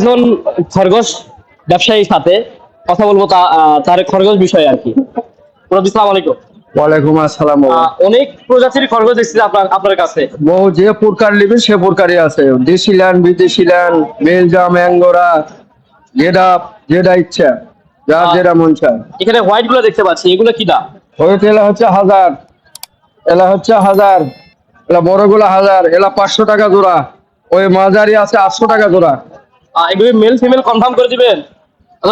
একজন খরগোশ ব্যবসায়ীর সাথে কথা বলবো তার খরগোশ বিষয়ে আর কি। আসসালামু আলাইকুম। ওয়ালাইকুম আসসালাম। অনেক প্রজাতির খরগোশ দেখছি আপনার কাছে। বহু যে প্রকার নিবে সে প্রকারই আছে, দেশি ল্যান্ড, বিদেশি ল্যান্ড, বেলজাম, অ্যাঙ্গোরা, গেডাপ, যেটা ইচ্ছা, যার যেটা মন চায়। এখানে হোয়াইট গুলো দেখতে পাচ্ছি, এগুলো কি দাম? হোয়াইট এলা হচ্ছে 1000, এলা হচ্ছে 1000, এলা বড়গুলো 1000, এলা 500 টাকা জোড়া, ওই মাঝারি আছে 800 টাকা জোড়া। এগুলো মেল ফিমেল কনফার্ম করে দিবেন?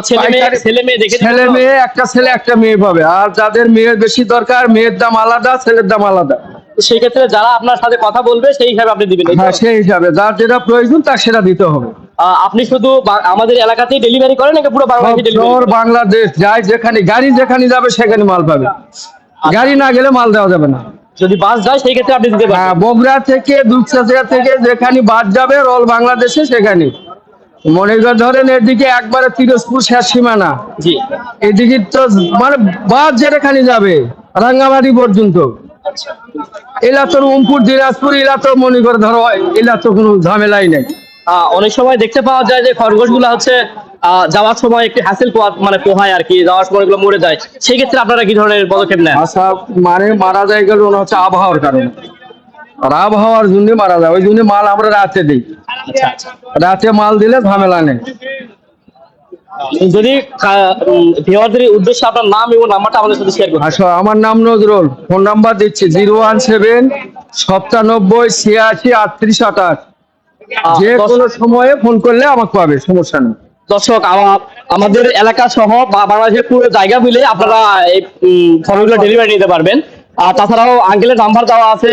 ছেলে মেয়ে, একটা ছেলে একটা মেয়ে পাবে। আর যাদের মেয়ের বেশি দরকার, মেয়ের দাম আলাদা, ছেলের দাম আলাদা। সেই ক্ষেত্রে যারা আপনার সাথে কথা বলবে সেই হিসাবে আপনি দিবেন? হ্যাঁ, সেই হিসাবে যার যেটা প্রয়োজন তার সেটা দিতে হবে। আপনি শুধু আমাদের এলাকাতেই ডেলিভারি করেন নাকি পুরো বাংলাদেশে ডেলিভারি? বাংলাদেশ যায়, যেখানে গাড়ি যেখানে যাবে সেখানে মাল পাবে। গাড়ি না গেলে মাল দেওয়া যাবে না। যদি বাস যায় সেই ক্ষেত্রে আপনি দিতে পারবেন? বগুড়া থেকে, দুপচাচিয়া থেকে যেখানে বাস যাবে রোল বাংলাদেশে সেখানে। মনে ধরেন এদিকে একবারে পিরোজপুর শেষ সীমানা, জি, এদিকে তো মানে বাস যেখানে যাবে রাঙ্গামাটি পর্যন্ত। এলা তো রংপুর, দিনাজপুর, এলা তো মনে করে ধরো এলা তো কোনো ঝামেলাই নেই। অনেক সময় দেখতে পাওয়া যায় যে খরগোশ গুলা হচ্ছে যাওয়ার সময় একটি হাসিল মানে পোহায় আর কি, যাওয়ার সময় এগুলো মরে যায়। সেই ক্ষেত্রে আপনারা কি ধরনের পদক্ষেপ নেন? আচ্ছা, মানে মারা যায় গেল হচ্ছে আবহাওয়ার কারণে, আর আবহাওয়ার জন্য মারা যায়, ওই জন্য মাল আমরা রাতে দিই। রাতে মাল দিলে ঝামেলা নেই। যদি ভিউয়ারদের উদ্দেশ্যে আপনার নাম এবং নাম্বারটা আমাদের সাথে শেয়ার করুন। আচ্ছা, আমার নাম নজরুল, ফোন নাম্বার দিচ্ছি 017 97 86 38 28। যে কোনো সময়ে ফোন করলে আমাকে পাবে, সমস্যা নেই। দর্শক, আমাদের এলাকা সহ বাংলাদেশের পুরো জায়গা মিলে আপনারা এই খরচগুলো ডেলিভারি নিতে পারবেন। আর তাছাড়াও আঙ্কেলের নাম্বার দেওয়া আছে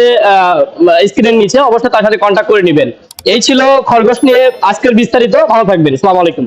স্ক্রিনের নিচে, অবশ্যই তার সাথে কন্ট্যাক্ট করে নেবেন। এই ছিল খরগোশ নিয়ে আজকের বিস্তারিত। ভালো থাকবেন। আসসালামু আলাইকুম।